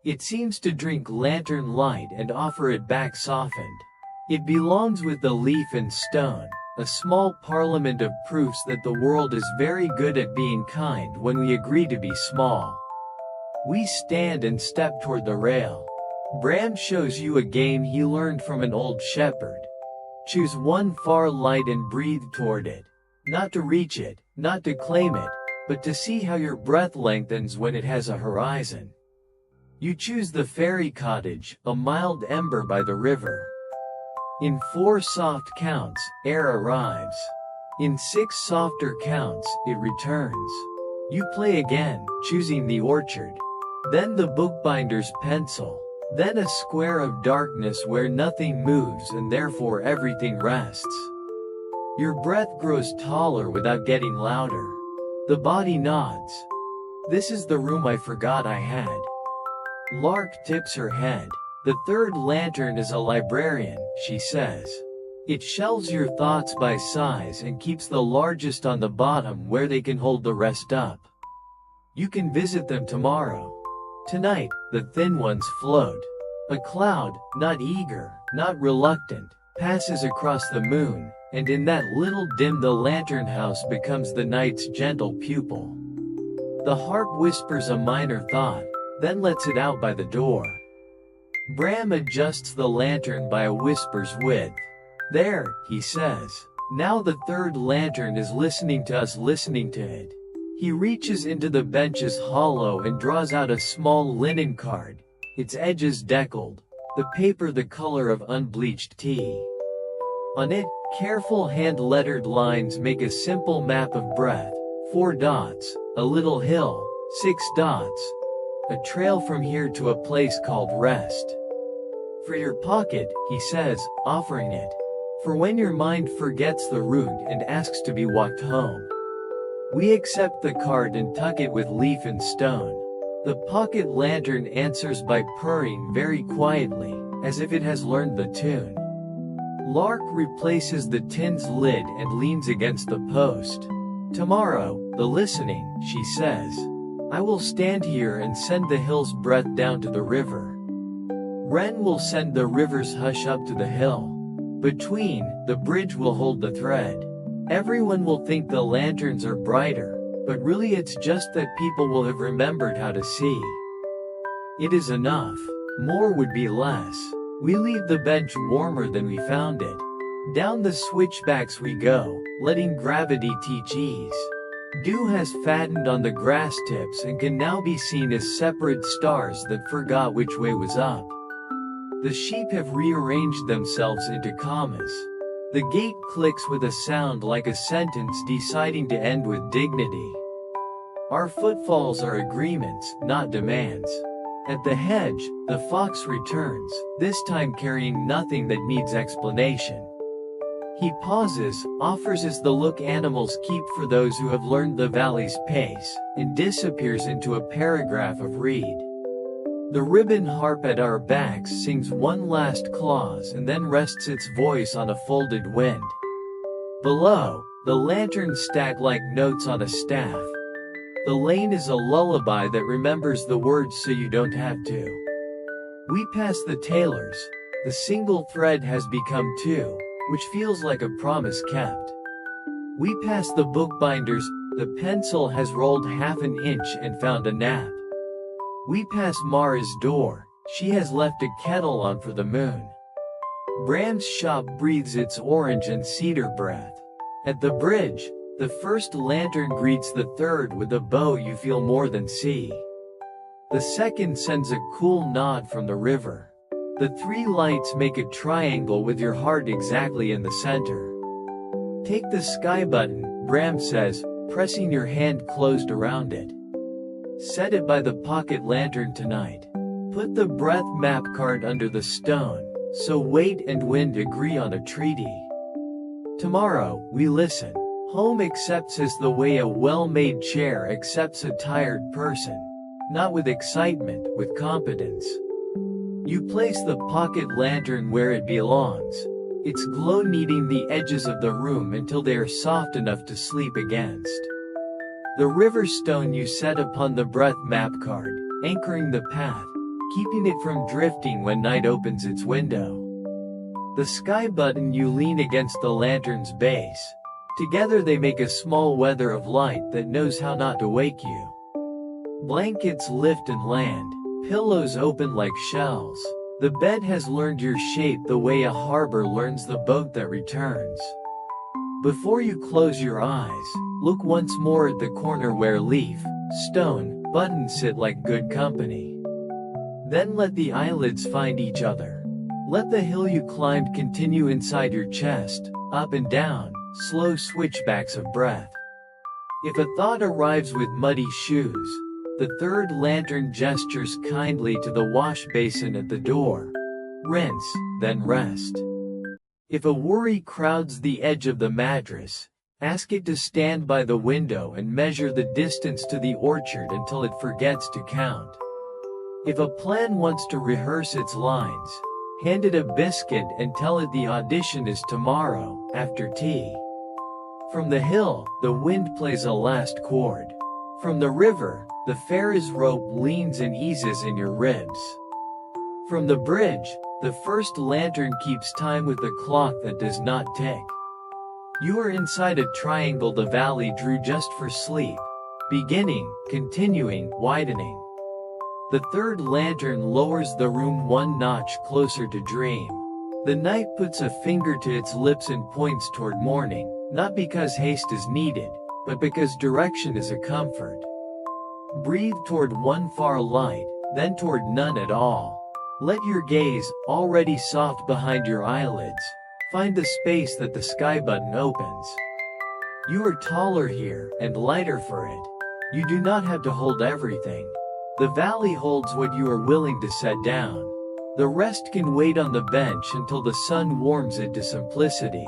It seems to drink lantern light and offer it back softened. It belongs with the leaf and stone, a small parliament of proofs that the world is very good at being kind when we agree to be small. We stand and step toward the rail. Bram shows you a game he learned from an old shepherd. Choose one far light and breathe toward it. Not to reach it, not to claim it, but to see how your breath lengthens when it has a horizon. You choose the fairy cottage, a mild ember by the river. In 4 soft counts, air arrives. In 6 softer counts, it returns. You play again, choosing the orchard. Then the bookbinder's pencil. Then a square of darkness where nothing moves and therefore everything rests. Your breath grows taller without getting louder. The body nods. This is the room I forgot I had. Lark tips her head. The third lantern is a librarian, she says. It shelves your thoughts by size and keeps the largest on the bottom where they can hold the rest up. You can visit them tomorrow. Tonight, the thin ones float. A cloud, not eager, not reluctant, passes across the moon, and in that little dim the lantern house becomes the night's gentle pupil. The harp whispers a minor thought, then lets it out by the door. Bram adjusts the lantern by a whisper's width. There, he says. Now the third lantern is listening to us listening to it. He reaches into the bench's hollow and draws out a small linen card, its edges deckled, the paper the color of unbleached tea. On it, careful hand-lettered lines make a simple map of breath. 4 dots, a little hill, 6 dots. A trail from here to a place called rest. For your pocket, he says, offering it. For when your mind forgets the route and asks to be walked home. We accept the card and tuck it with leaf and stone. The pocket lantern answers by purring very quietly, as if it has learned the tune. Lark replaces the tin's lid and leans against the post. Tomorrow, the listening, she says. I will stand here and send the hill's breath down to the river. Wren will send the river's hush up to the hill. Between, the bridge will hold the thread. Everyone will think the lanterns are brighter, but really it's just that people will have remembered how to see. It is enough. More would be less. We leave the bench warmer than we found it. Down the switchbacks we go, letting gravity teach ease. Dew has fattened on the grass tips and can now be seen as separate stars that forgot which way was up. The sheep have rearranged themselves into commas. The gate clicks with a sound like a sentence deciding to end with dignity. Our footfalls are agreements, not demands. At the hedge, the fox returns, this time carrying nothing that needs explanation. He pauses, offers us the look animals keep for those who have learned the valley's pace, and disappears into a paragraph of reed. The ribbon harp at our backs sings one last clause and then rests its voice on a folded wind. Below, the lanterns stack like notes on a staff. The lane is a lullaby that remembers the words so you don't have to. We pass the tailors. The single thread has become 2, which feels like a promise kept. We pass the bookbinders. The pencil has rolled half an inch and found a nap. We pass Mara's door. She has left a kettle on for the moon. Bram's shop breathes its orange and cedar breath. At the bridge, the first lantern greets the third with a bow you feel more than see. The second sends a cool nod from the river. The 3 lights make a triangle with your heart exactly in the center. Take the sky button, Bram says, pressing your hand closed around it. Set it by the pocket lantern tonight. Put the breath map card under the stone, so weight and wind agree on a treaty. Tomorrow, we listen. Home accepts us the way a well-made chair accepts a tired person. Not with excitement, with competence. You place the pocket lantern where it belongs. Its glow kneading the edges of the room until they are soft enough to sleep against. The river stone you set upon the breath map card, anchoring the path, keeping it from drifting when night opens its window. The sky button you lean against the lantern's base. Together they make a small weather of light that knows how not to wake you. Blankets lift and land, pillows open like shells. The bed has learned your shape the way a harbor learns the boat that returns. Before you close your eyes, look once more at the corner where leaf, stone, button sit like good company. Then let the eyelids find each other. Let the hill you climbed continue inside your chest, up and down, slow switchbacks of breath. If a thought arrives with muddy shoes, the third lantern gestures kindly to the wash basin at the door. Rinse, then rest. If a worry crowds the edge of the mattress, ask it to stand by the window and measure the distance to the orchard until it forgets to count. If a plan wants to rehearse its lines, hand it a biscuit and tell it the audition is tomorrow, after tea. From the hill, the wind plays a last chord. From the river, the ferry's rope leans and eases in your ribs. From the bridge, The first lantern keeps time with the clock that does not tick. You are inside a triangle the valley drew just for sleep. Beginning, continuing, widening. The third lantern lowers the room one notch closer to dream. The night puts a finger to its lips and points toward morning, not because haste is needed, but because direction is a comfort. Breathe toward one far light, then toward none at all. Let your gaze, already soft behind your eyelids, find the space that the sky button opens. You are taller here, and lighter for it. You do not have to hold everything. The valley holds what you are willing to set down. The rest can wait on the bench until the sun warms it to simplicity.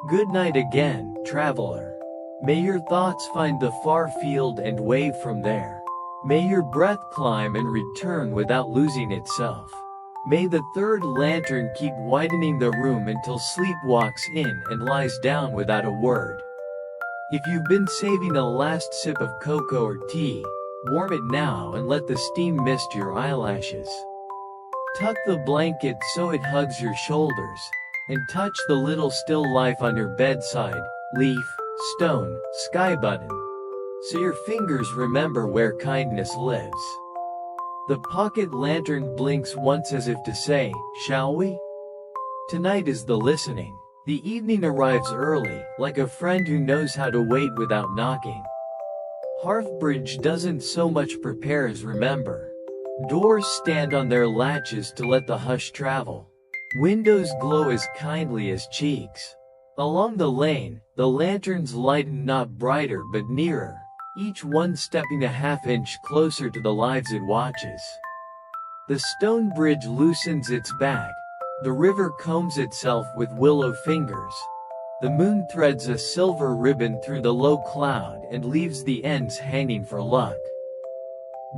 Good night again, traveler. May your thoughts find the far field and wave from there. May your breath climb and return without losing itself. May the third lantern keep widening the room until sleep walks in and lies down without a word. If you've been saving a last sip of cocoa or tea, warm it now and let the steam mist your eyelashes. Tuck the blanket so it hugs your shoulders, and touch the little still life on your bedside, leaf, stone, sky button, so your fingers remember where kindness lives. The pocket lantern blinks once as if to say, "Shall we?" Tonight is the listening. The evening arrives early, like a friend who knows how to wait without knocking. Hearthbridge doesn't so much prepare as remember. Doors stand on their latches to let the hush travel. Windows glow as kindly as cheeks. Along the lane, the lanterns lighten not brighter but nearer, each one stepping a half-inch closer to the lives it watches. The stone bridge loosens its back. The river combs itself with willow fingers. The moon threads a silver ribbon through the low cloud and leaves the ends hanging for luck.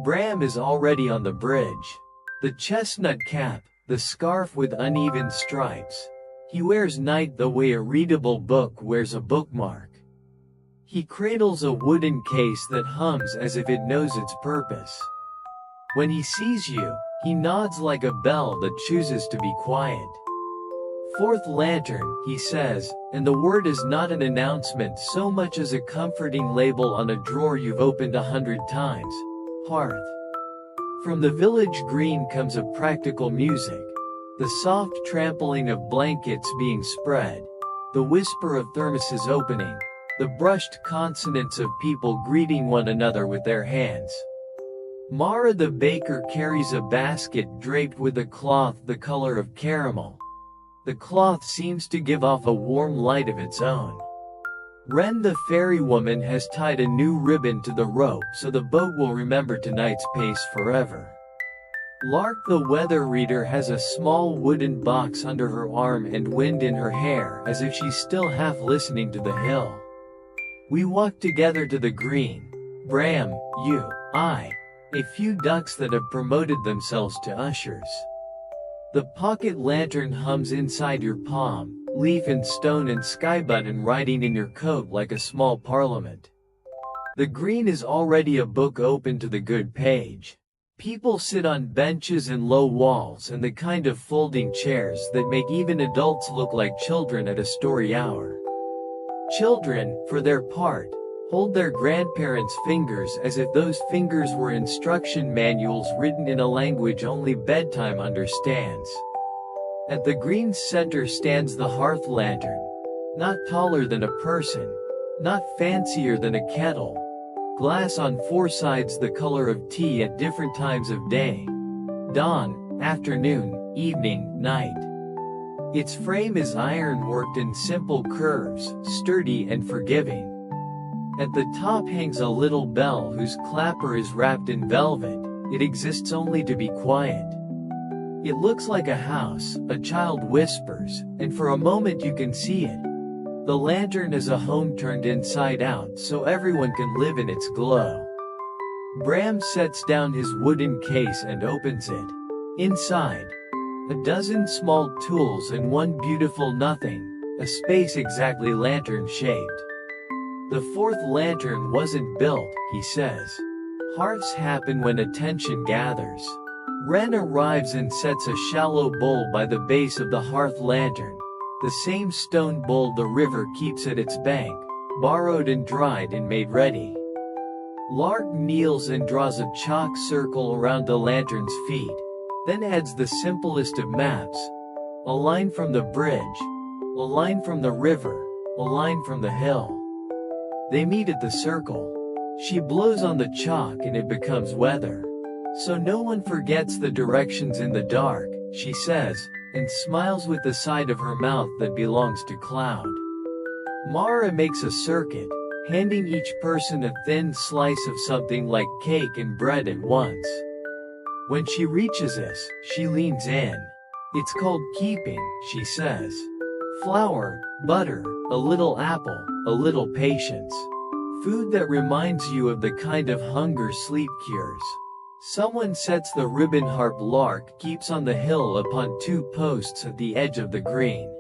Bram is already on the bridge. The chestnut cap, the scarf with uneven stripes. He wears night the way a readable book wears a bookmark. He cradles a wooden case that hums as if it knows its purpose. When he sees you, he nods like a bell that chooses to be quiet. Fourth lantern, he says, and the word is not an announcement so much as a comforting label on a drawer you've opened 100 times. Hearth. From the village green comes a practical music. The soft trampling of blankets being spread. The whisper of thermoses opening. The brushed consonants of people greeting one another with their hands. Mara the baker carries a basket draped with a cloth the color of caramel. The cloth seems to give off a warm light of its own. Wren the fairy woman has tied a new ribbon to the rope so the boat will remember tonight's pace forever. Lark the weather reader has a small wooden box under her arm and wind in her hair as if she's still half listening to the hill. We walk together to the green. Bram, you, I, a few ducks that have promoted themselves to ushers. The pocket lantern hums inside your palm, leaf and stone and sky button riding in your coat like a small parliament. The green is already a book open to the good page. People sit on benches and low walls and the kind of folding chairs that make even adults look like children at a story hour. Children, for their part, hold their grandparents' fingers as if those fingers were instruction manuals written in a language only bedtime understands. At the green's center stands the hearth lantern, not taller than a person, not fancier than a kettle. Glass on four sides the color of tea at different times of day. Dawn, afternoon, evening, night. Its frame is iron-worked in simple curves, sturdy and forgiving. At the top hangs a little bell whose clapper is wrapped in velvet. It exists only to be quiet. It looks like a house, a child whispers, and for a moment you can see it. The lantern is a home turned inside out so everyone can live in its glow. Bram sets down his wooden case and opens it. Inside, a dozen small tools and one beautiful nothing, a space exactly lantern-shaped. The fourth lantern wasn't built, he says. Hearths happen when attention gathers. Wren arrives and sets a shallow bowl by the base of the hearth lantern, the same stone bowl the river keeps at its bank, borrowed and dried and made ready. Lark kneels and draws a chalk circle around the lantern's feet, then adds the simplest of maps: a line from the bridge, a line from the river, a line from the hill. They meet at the circle. She blows on the chalk and it becomes weather. So no one forgets the directions in the dark, she says, and smiles with the side of her mouth that belongs to Cloud. Mara makes a circuit, handing each person a thin slice of something like cake and bread at once. When she reaches us, she leans in. It's called keeping, she says. Flour, butter, a little apple, a little patience. Food that reminds you of the kind of hunger sleep cures. Someone sets the ribbon-harp lark keeps on the hill upon 2 posts at the edge of the green.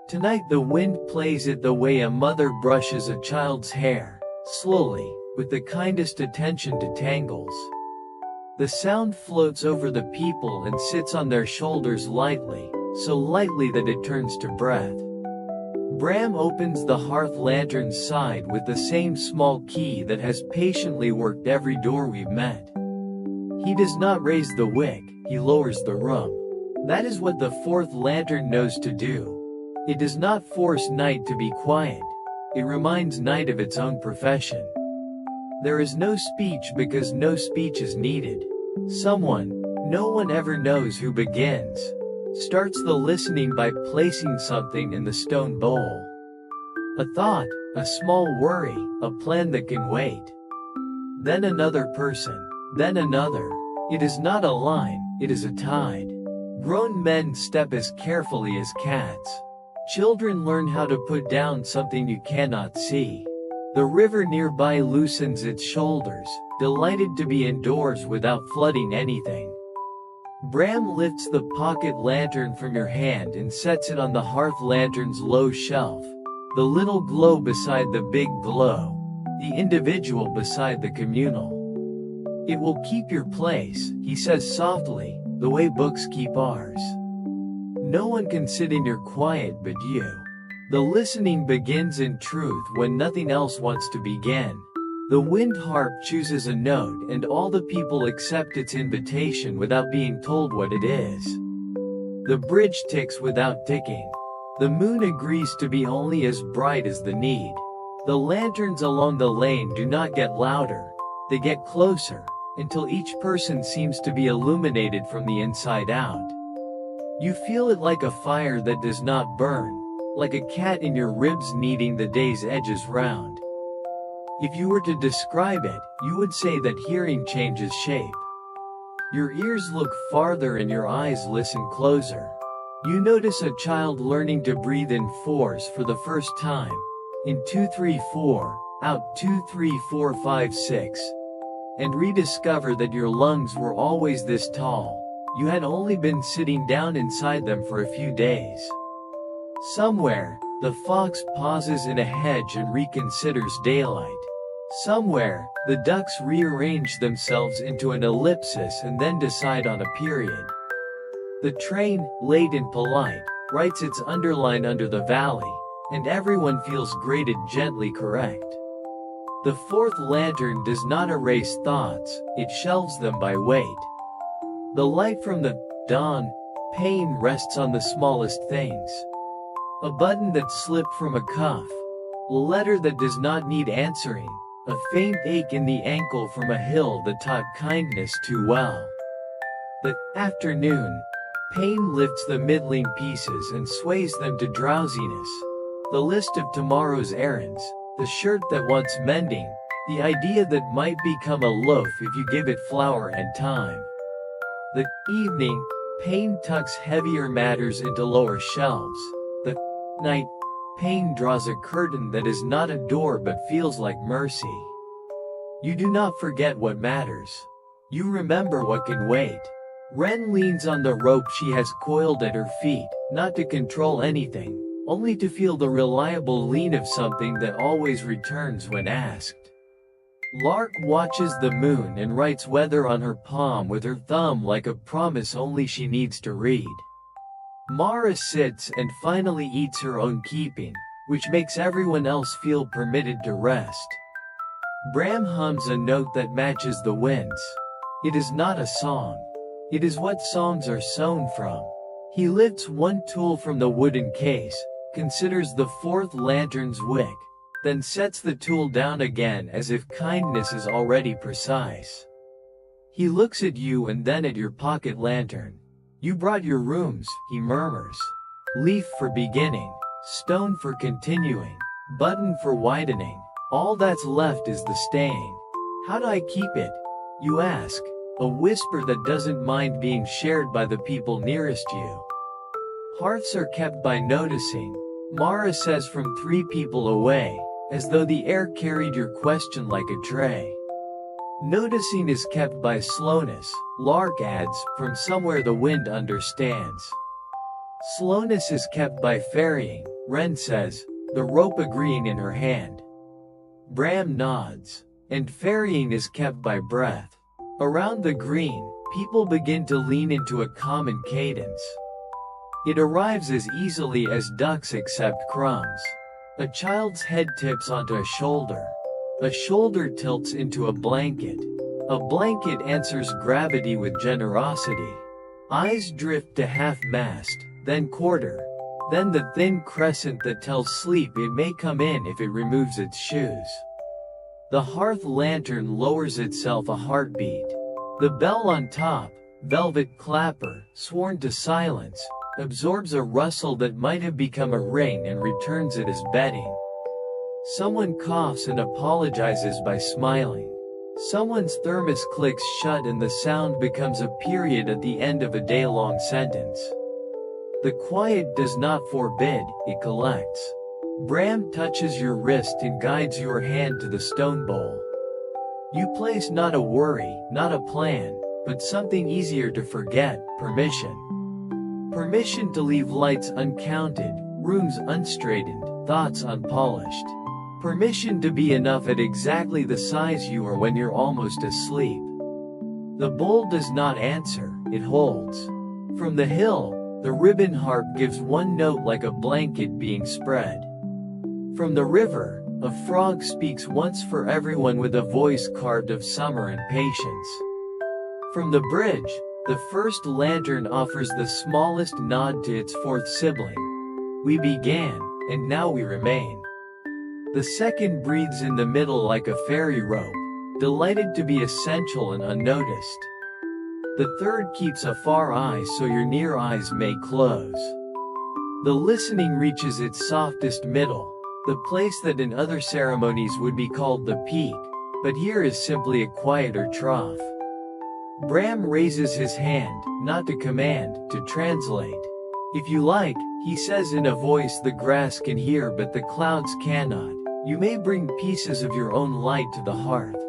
Tonight the wind plays it the way a mother brushes a child's hair, slowly, with the kindest attention to tangles. The sound floats over the people and sits on their shoulders lightly, so lightly that it turns to breath. Bram opens the hearth lantern's side with the same small key that has patiently worked every door we've met. He does not raise the wick, he lowers the room. That is what the 4th lantern knows to do. It does not force night to be quiet. It reminds night of its own profession. There is no speech because no speech is needed. Someone, no one ever knows who begins, starts the listening by placing something in the stone bowl. A thought, a small worry, a plan that can wait. Then another person. Then another. It is not a line, it is a tide. Grown men step as carefully as cats. Children learn how to put down something you cannot see. The river nearby loosens its shoulders, delighted to be indoors without flooding anything. Bram lifts the pocket lantern from your hand and sets it on the hearth lantern's low shelf. The little glow beside the big glow. The individual beside the communal. It will keep your place, he says softly, the way books keep ours. No one can sit in your quiet but you. The listening begins in truth when nothing else wants to begin. The wind harp chooses a note and all the people accept its invitation without being told what it is. The bridge ticks without ticking. The moon agrees to be only as bright as the need. The lanterns along the lane do not get louder, they get closer, until each person seems to be illuminated from the inside out. You feel it like a fire that does not burn, like a cat in your ribs kneading the day's edges round. If you were to describe it, you would say that hearing changes shape. Your ears look farther and your eyes listen closer. You notice a child learning to breathe in 4s for the first time. In 2 3 4, out 2 3 4 5 6. And rediscover that your lungs were always this tall. You had only been sitting down inside them for a few days. Somewhere, the fox pauses in a hedge and reconsiders daylight. Somewhere, the ducks rearrange themselves into an ellipsis and then decide on a period. The train, late and polite, writes its underline under the valley, and everyone feels graded gently correct. The 4th lantern does not erase thoughts, it shelves them by weight. The light from the dawn pane rests on the smallest things. A button that slipped from a cuff. A letter that does not need answering. A faint ache in the ankle from a hill that taught kindness too well. The afternoon pane lifts the middling pieces and sways them to drowsiness. The list of tomorrow's errands. The shirt that wants mending, the idea that might become a loaf if you give it flour and time. The evening pane tucks heavier matters into lower shelves. The night pane draws a curtain that is not a door but feels like mercy. You do not forget what matters. You remember what can wait. Wren leans on the rope she has coiled at her feet, not to control anything. Only to feel the reliable lean of something that always returns when asked. Lark watches the moon and writes weather on her palm with her thumb like a promise only she needs to read. Mara sits and finally eats her own keeping, which makes everyone else feel permitted to rest. Bram hums a note that matches the winds. It is not a song. It is what songs are sewn from. He lifts one tool from the wooden case, considers the fourth lantern's wick, then sets the tool down again as if kindness is already precise. He looks at you and then at your pocket lantern. You brought your rooms, he murmurs. Leaf for beginning, stone for continuing, button for widening. All that's left is the staying. How do I keep it? You ask, a whisper that doesn't mind being shared by the people nearest you. Hearths are kept by noticing, Mara says from 3 people away, as though the air carried your question like a tray. Noticing is kept by slowness, Lark adds, from somewhere the wind understands. Slowness is kept by ferrying, Wren says, the rope agreeing in her hand. Bram nods. And ferrying is kept by breath. Around the green, people begin to lean into a common cadence. It arrives as easily as ducks accept crumbs. A child's head tips onto a shoulder. A shoulder tilts into a blanket. A blanket answers gravity with generosity. Eyes drift to half-mast, then quarter. Then the thin crescent that tells sleep it may come in if it removes its shoes. The hearth lantern lowers itself a heartbeat. The bell on top, velvet clapper, sworn to silence, absorbs a rustle that might have become a ring and returns it as bedding. Someone coughs and apologizes by smiling. Someone's thermos clicks shut and the sound becomes a period at the end of a day-long sentence. The quiet does not forbid, it collects. Bram touches your wrist and guides your hand to the stone bowl. You place not a worry, not a plan, but something easier to forget, permission. Permission to leave lights uncounted, rooms unstraightened, thoughts unpolished. Permission to be enough at exactly the size you are when you're almost asleep. The bowl does not answer, it holds. From the hill, the ribbon harp gives one note like a blanket being spread. From the river, a frog speaks once for everyone with a voice carved of summer and patience. From the bridge, the first lantern offers the smallest nod to its fourth sibling. We began, and now we remain. The second breathes in the middle like a fairy rope, delighted to be essential and unnoticed. The third keeps a far eye so your near eyes may close. The listening reaches its softest middle, the place that in other ceremonies would be called the peak, but here is simply a quieter trough. Bram raises his hand, not to command, to translate. If you like, he says in a voice the grass can hear but the clouds cannot, you may bring pieces of your own light to the hearth.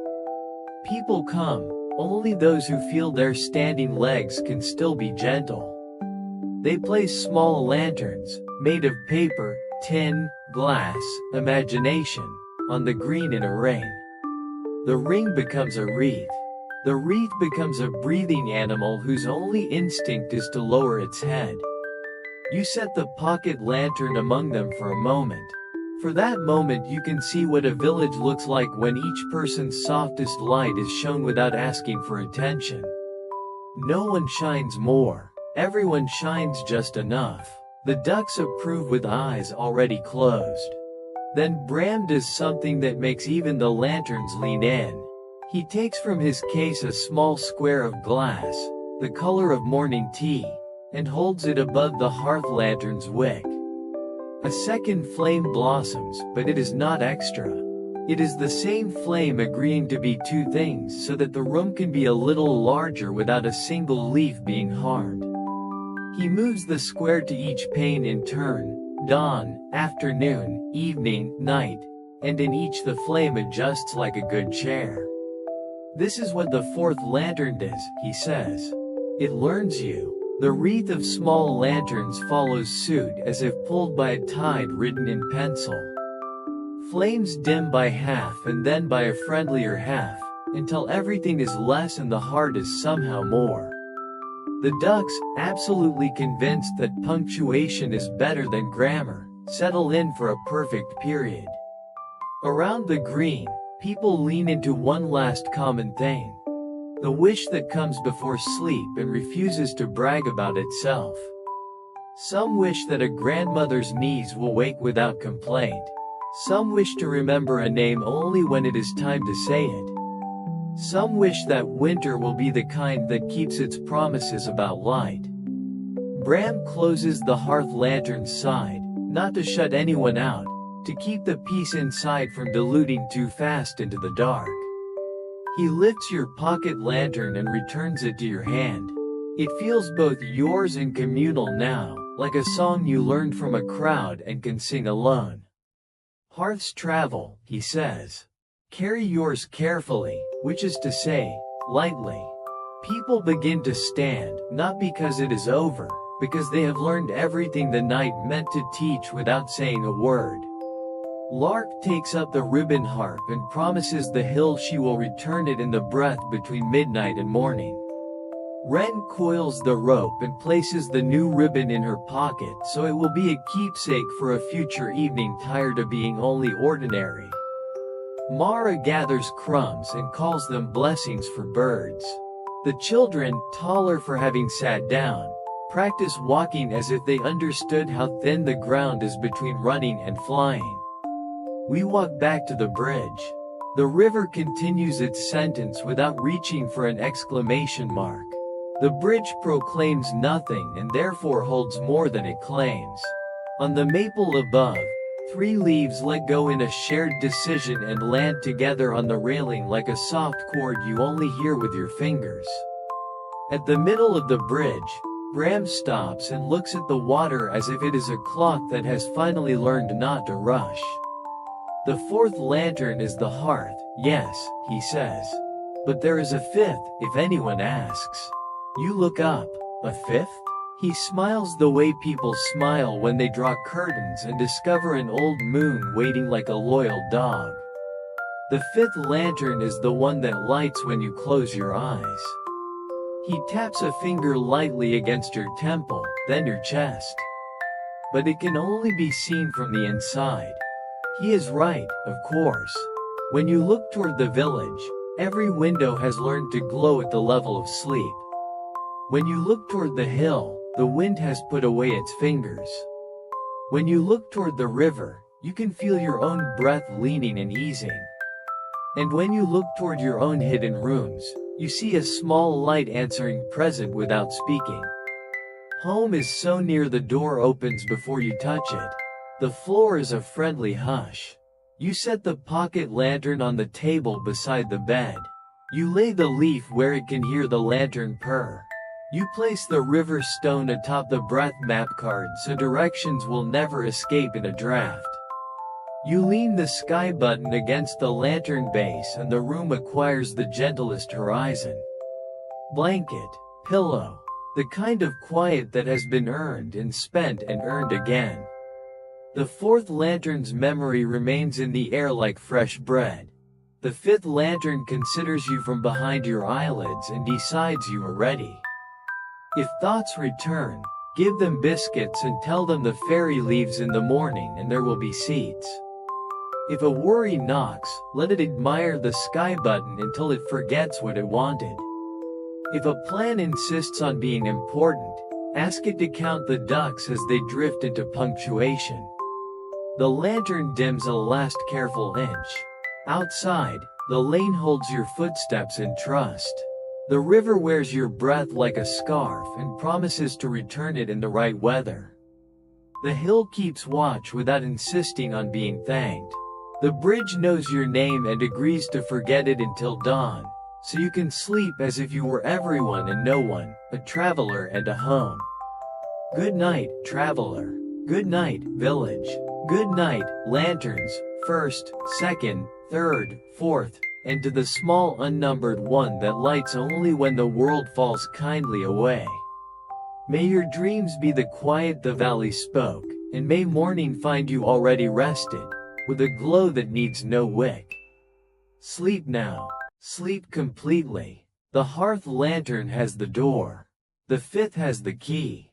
People come, only those who feel their standing legs can still be gentle. They place small lanterns, made of paper, tin, glass, imagination, on the green in a ring. The ring becomes a wreath. The wreath becomes a breathing animal whose only instinct is to lower its head. You set the pocket lantern among them for a moment. For that moment you can see what a village looks like when each person's softest light is shown without asking for attention. No one shines more. Everyone shines just enough. The ducks approve with eyes already closed. Then Bram does something that makes even the lanterns lean in. He takes from his case a small square of glass, the color of morning tea, and holds it above the hearth lantern's wick. A second flame blossoms, but it is not extra. It is the same flame agreeing to be two things so that the room can be a little larger without a single leaf being harmed. He moves the square to each pane in turn, dawn, afternoon, evening, night, and in each the flame adjusts like a good chair. This is what the fourth lantern does, he says. It learns you. The wreath of small lanterns follows suit as if pulled by a tide written in pencil. Flames dim by half and then by a friendlier half, until everything is less and the heart is somehow more. The ducks, absolutely convinced that punctuation is better than grammar, settle in for a perfect period. Around the green, people lean into one last common thing. The wish that comes before sleep and refuses to brag about itself. Some wish that a grandmother's knees will wake without complaint. Some wish to remember a name only when it is time to say it. Some wish that winter will be the kind that keeps its promises about light. Bram closes the hearth lantern's side, not to shut anyone out, to keep the peace inside from diluting too fast into the dark. He lifts your pocket lantern and returns it to your hand. It feels both yours and communal now, like a song you learned from a crowd and can sing alone. Hearths travel, he says. Carry yours carefully, which is to say, lightly. People begin to stand, not because it is over, because they have learned everything the night meant to teach without saying a word. Lark takes up the ribbon harp and promises the hill she will return it in the breath between midnight and morning. Wren coils the rope and places the new ribbon in her pocket so it will be a keepsake for a future evening tired of being only ordinary. Mara gathers crumbs and calls them blessings for birds. The children, taller for having sat down, practice walking as if they understood how thin the ground is between running and flying. We walk back to the bridge. The river continues its sentence without reaching for an exclamation mark. The bridge proclaims nothing and therefore holds more than it claims. On the maple above, 3 leaves let go in a shared decision and land together on the railing like a soft chord you only hear with your fingers. At the middle of the bridge, Bram stops and looks at the water as if it is a clock that has finally learned not to rush. The 4th lantern is the hearth, yes, he says. But there is a 5th, if anyone asks. You look up. A 5th? He smiles the way people smile when they draw curtains and discover an old moon waiting like a loyal dog. The 5th lantern is the one that lights when you close your eyes. He taps a finger lightly against your temple, then your chest. But it can only be seen from the inside. He is right, of course. When you look toward the village, every window has learned to glow at the level of sleep. When you look toward the hill, the wind has put away its fingers. When you look toward the river, you can feel your own breath leaning and easing. And when you look toward your own hidden rooms, you see a small light answering present without speaking. Home is so near the door opens before you touch it. The floor is a friendly hush. You set the pocket lantern on the table beside the bed. You lay the leaf where it can hear the lantern purr. You place the river stone atop the breath map card so directions will never escape in a draft. You lean the sky button against the lantern base and the room acquires the gentlest horizon. Blanket, pillow, the kind of quiet that has been earned and spent and earned again. The 4th lantern's memory remains in the air like fresh bread. The 5th lantern considers you from behind your eyelids and decides you are ready. If thoughts return, give them biscuits and tell them the fairy leaves in the morning and there will be seeds. If a worry knocks, let it admire the sky button until it forgets what it wanted. If a plan insists on being important, ask it to count the ducks as they drift into punctuation. The lantern dims a last careful inch. Outside, the lane holds your footsteps in trust. The river wears your breath like a scarf and promises to return it in the right weather. The hill keeps watch without insisting on being thanked. The bridge knows your name and agrees to forget it until dawn, so you can sleep as if you were everyone and no one, a traveler and a home. Good night, traveler. Good night, village. Good night, lanterns, 1st, 2nd, 3rd, 4th, and to the small unnumbered one that lights only when the world falls kindly away. May your dreams be the quiet the valley spoke, and may morning find you already rested, with a glow that needs no wick. Sleep now. Sleep completely. The hearth lantern has the door. The fifth has the key.